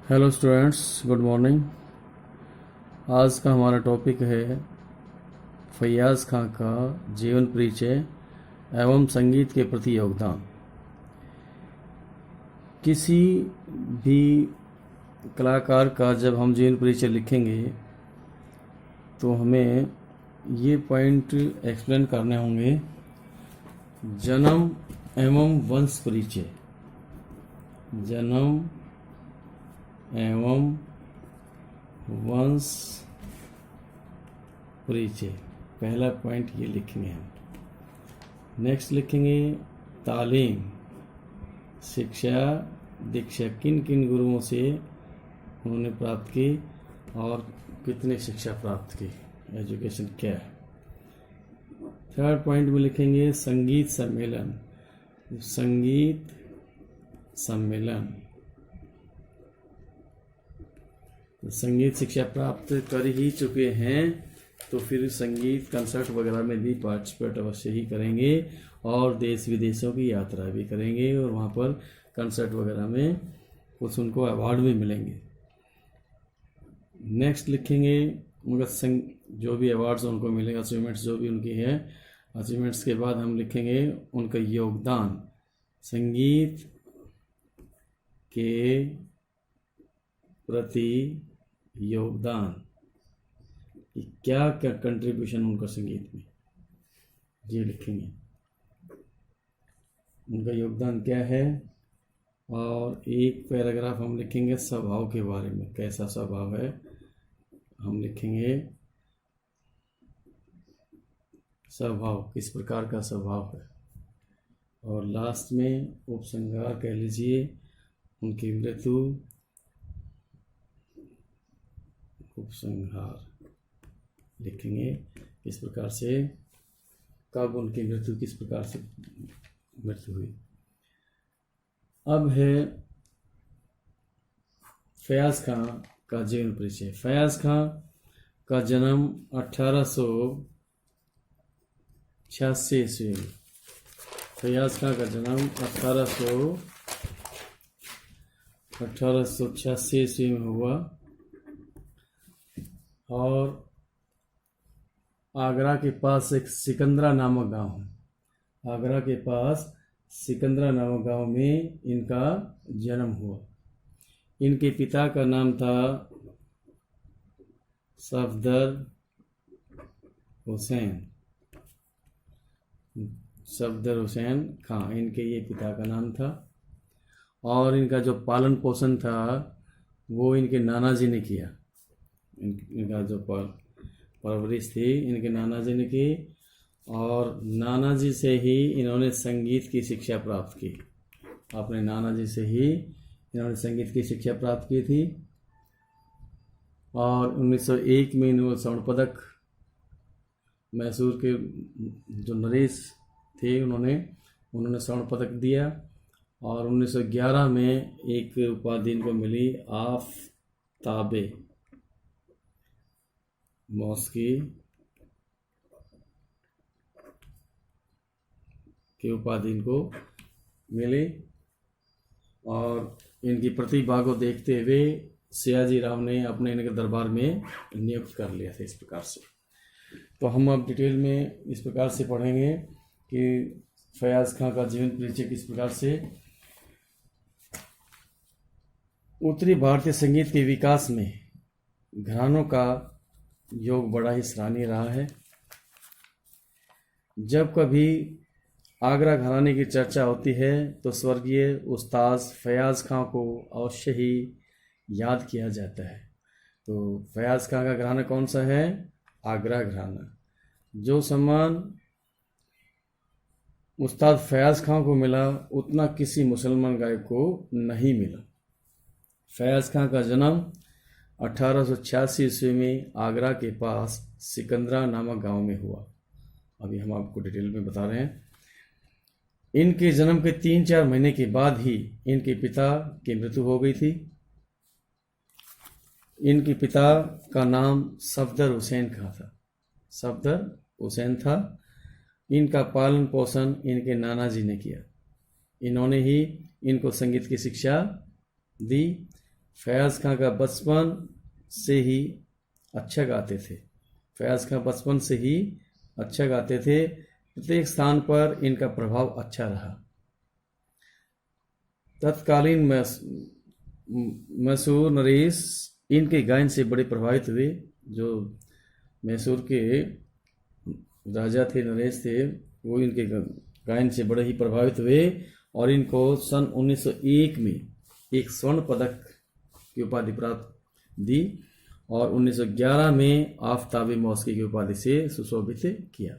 Hello students, good morning. आज का हमारा टॉपिक है फैयाज़ खां का जीवन परिचय एवं संगीत के प्रति योगदान। किसी भी कलाकार का जब हम जीवन परिचय लिखेंगे तो हमें ये पॉइंट एक्सप्लेन करने होंगे। जन्म एवं वंश परिचय, जन्म एवं वंश परिचय, पहला पॉइंट ये लिखेंगे हम। नेक्स्ट लिखेंगे तालीम, शिक्षा दीक्षा किन किन गुरुओं से उन्होंने प्राप्त की और कितने शिक्षा प्राप्त की, एजुकेशन क्या है। थर्ड पॉइंट में लिखेंगे संगीत सम्मेलन, संगीत सम्मेलन, संगीत शिक्षा प्राप्त कर ही चुके हैं तो फिर संगीत कंसर्ट वगैरह में भी पार्टिसिपेट अवश्य ही करेंगे और देश विदेशों की यात्रा भी करेंगे और वहाँ पर कंसर्ट वगैरह में कुछ उनको अवार्ड भी मिलेंगे। नेक्स्ट लिखेंगे उनका जो भी अवार्ड्स उनको मिलेंगे, अचीवमेंट्स जो भी उनकी है, अचीवमेंट्स के बाद हम लिखेंगे उनका योगदान, संगीत के प्रति योगदान, क्या क्या कंट्रीब्यूशन उनका संगीत में, ये लिखेंगे उनका योगदान क्या है। और एक पैराग्राफ हम लिखेंगे स्वभाव के बारे में, कैसा स्वभाव है हम लिखेंगे, स्वभाव किस प्रकार का स्वभाव है। और लास्ट में उपसंहार कह लीजिए, उनकी मृत्यु, उपसंहार लिखेंगे किस प्रकार से, कब उनकी मृत्यु, किस प्रकार से मृत्यु हुई। अब है फैयाज़ खां का जीवन परिचय। फैयाज़ खां का जन्म 1886 ईस्वी में, फैयाज़ खां का जन्म 1886 ईस्वी में हुआ और आगरा के पास एक सिकंदरा नामक गांव है, आगरा के पास सिकंदरा नामक गांव में इनका जन्म हुआ। इनके पिता का नाम था सफदर हुसैन, सफदर हुसैन खां, इनके ये पिता का नाम था। और इनका जो पालन पोषण था वो इनके नाना जी ने किया, इनका जो परवरिश थी इनके नाना जी ने की और नाना जी से ही इन्होंने संगीत की शिक्षा प्राप्त की, अपने नाना जी से ही इन्होंने संगीत की शिक्षा प्राप्त की थी। और 1901 में इन्होंने स्वर्ण पदक, मैसूर के जो नरेश थे उन्होंने स्वर्ण पदक दिया। और 1911 में एक उपाधि इनको मिली, आफताबे मौसिकी की उपाधि इनको मिली। और इनकी प्रतिभा को देखते हुए सयाजी राव ने अपने इनके दरबार में नियुक्त कर लिया था। इस प्रकार से तो हम अब डिटेल में इस प्रकार से पढ़ेंगे कि फैयाज़ खां का जीवन परिचय किस प्रकार से उत्तरी भारतीय संगीत के विकास में घरानों का योग बड़ा ही सराहनीय रहा है। जब कभी आगरा घराने की चर्चा होती है तो स्वर्गीय उस्ताद फैयाज़ खां को अवश्य ही याद किया जाता है। तो फैयाज़ खां का घराना कौन सा है? आगरा घराना। जो सम्मान उस्ताद फैयाज़ खां को मिला उतना किसी मुसलमान गायक को नहीं मिला। फैयाज़ खां का जन्म 1886 ईस्वी में आगरा के पास सिकंदरा नामक गांव में हुआ। अभी हम आपको डिटेल में बता रहे हैं। इनके जन्म के 3-4 महीने के बाद ही इनके पिता की मृत्यु हो गई थी। इनके पिता का नाम सफदर हुसैन खां था, सफदर हुसैन था। इनका पालन पोषण इनके नाना जी ने किया। इन्होंने ही इनको संगीत की शिक्षा दी फयाज खां का बचपन से ही अच्छा गाते थे। फयाज खां बचपन से ही अच्छा गाते थे। प्रत्येक स्थान पर इनका प्रभाव अच्छा रहा। तत्कालीन मैसूर नरेश इनके गायन से बड़े प्रभावित हुए। जो मैसूर के राजा थे, नरेश थे, वो इनके गायन से बड़े ही प्रभावित हुए और इनको सन 1901 में एक स्वर्ण पदक की उपाधि प्राप्त दी और 1911 में आफ्ताबे मौसकी की उपाधि से सुशोभित किया।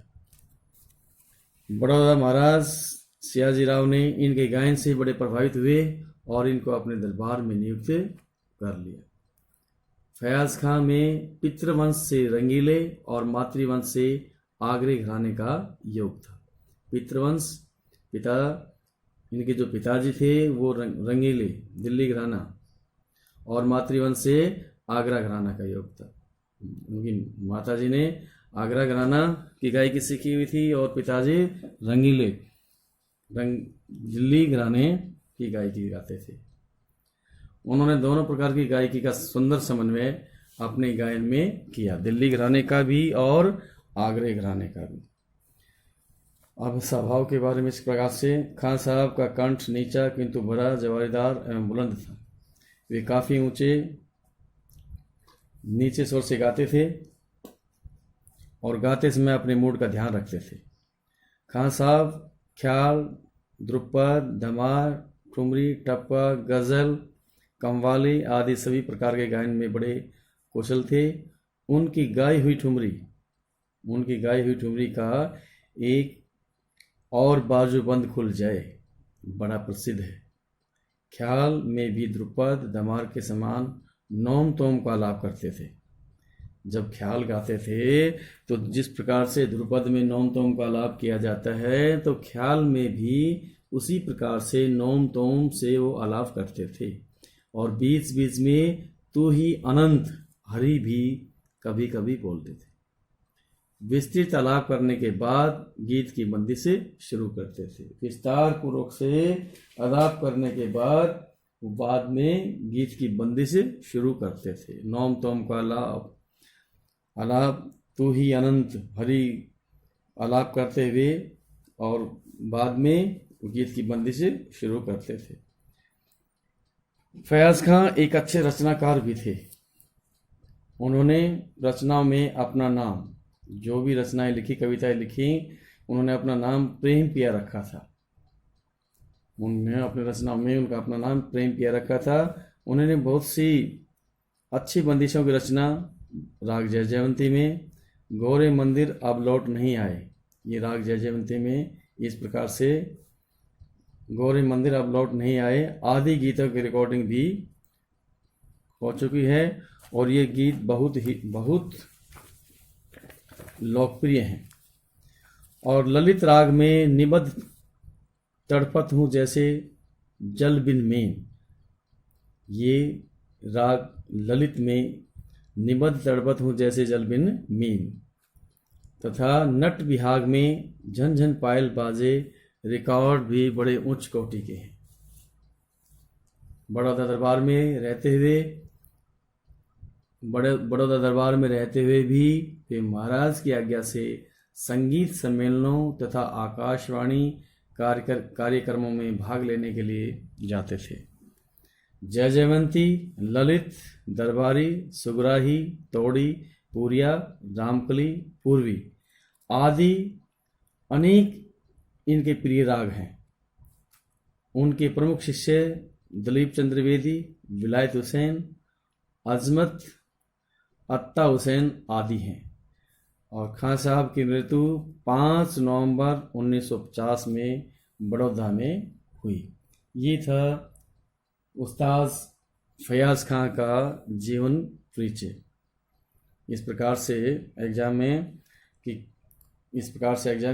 बड़ौदा महाराज सियाजीराव ने इनके गायन से बड़े प्रभावित हुए और इनको अपने दरबार में नियुक्त कर लिया। फयाज खां में पितृवंश से रंगीले और मातृवंश से आगरे घराने का योग था। पितृवंश पिता, इनके जो पिताजी थे वो रंगीले दिल्ली घराना और मातृवंश से आगरा घराना का योग था। उनकी माताजी ने आगरा घराना की गायकी सीखी हुई थी और पिताजी रंगीले दिल्ली घराने की गायकी गाते थे। उन्होंने दोनों प्रकार की गायकी का सुंदर समन्वय अपने गायन में किया, दिल्ली घराने का भी और आगरे घराने का भी। अब स्वभाव के बारे में इस प्रकार से, खान साहब का कंठ नीचा किंतु बड़ा जवाबदार एवं बुलंद था। वे काफ़ी ऊंचे नीचे स्वर से गाते थे और गाते समय अपने मूड का ध्यान रखते थे। खान साहब ख्याल, ध्रुपद, धमार, ठुमरी, टप्पा, गज़ल, कव्वाली आदि सभी प्रकार के गायन में बड़े कुशल थे। उनकी गाई हुई ठुमरी का एक और बाजूबंद खुल जाए बड़ा प्रसिद्ध है। ख्याल में भी ध्रुपद, धमार के समान नोम तोम का आलाप करते थे। जब ख्याल गाते थे तो जिस प्रकार से ध्रुपद में नोम तोम का आलाप किया जाता है, तो ख्याल में भी उसी प्रकार से नोम तोम से वो आलाप करते थे। और बीच बीच में तू ही अनंत हरि भी कभी कभी बोलते थे। विस्तृत आलाप करने के बाद गीत की बंदिश शुरू करते थे। विस्तार पूर्वक से आलाप करने के बाद में गीत की बंदिश शुरू करते थे। नोम तोम का आलाप तू ही अनंत हरि आलाप करते हुए और बाद में गीत की बंदिश शुरू करते थे। फयाज खां एक अच्छे रचनाकार भी थे। उन्होंने रचनाओं में अपना नाम, जो भी रचनाएं लिखी, कविताएं लिखी, उन्होंने अपना नाम प्रेम पिया रखा था। उन्होंने अपने रचनाओं में उनका अपना नाम प्रेम पिया रखा था। उन्होंने बहुत सी अच्छी बंदिशों की रचना राग जय जयवंती में, गौरे मंदिर अब लौट नहीं आए, ये राग जय जयवंती में इस प्रकार से गौरी मंदिर अब लौट नहीं आए आदि गीतों की रिकॉर्डिंग भी हो चुकी है और ये गीत बहुत लोकप्रिय हैं। और ललित राग में निबद्ध तड़पत हूँ जैसे जल बिन मेन, ये राग ललित में निबद्ध तड़पत हूँ जैसे जल बिन मीन तथा नट विहाग में झन झन पायल बाजे रिकॉर्ड भी बड़े उच्च कोटि के हैं। बड़ौदा दरबार में रहते हुए भी वे महाराज की आज्ञा से संगीत सम्मेलनों तथा आकाशवाणी कार्यक्रमों में भाग लेने के लिए जाते थे। जय जयवंती, ललित, दरबारी, सुगराही, तोड़ी, पूरिया, रामकली, पूर्वी आदि अनेक इनके प्रिय राग हैं। उनके प्रमुख शिष्य दलीप चंद्र द्विवेदी, विलायत हुसैन, अजमत, अत्ता हुसैन आदि हैं। और खान साहब की मृत्यु 5 नवंबर 1950 में बड़ौदा में हुई। ये था उस्ताद फयाज खां का जीवन परिचय। इस प्रकार से एग्जाम में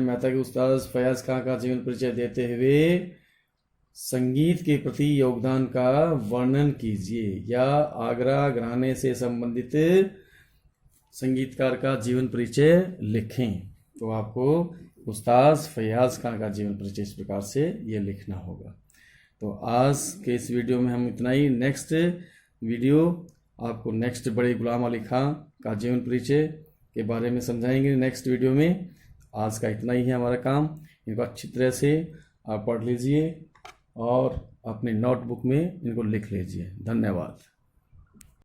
आता है कि उस्ताद फयाज खां का जीवन परिचय देते हुए संगीत के प्रति योगदान का वर्णन कीजिए या आगरा घराने से संबंधित संगीतकार का जीवन परिचय लिखें। तो आपको उस्ताद फयाज खां का जीवन परिचय इस प्रकार से ये लिखना होगा। तो आज के इस वीडियो में हम इतना ही। नेक्स्ट वीडियो आपको नेक्स्ट बड़े गुलाम अली खां का जीवन परिचय के बारे में समझाएंगे नेक्स्ट वीडियो में। आज का इतना ही है हमारा काम। इनको अच्छी तरह से आप पढ़ लीजिए और अपने नोटबुक में इनको लिख लीजिए। धन्यवाद।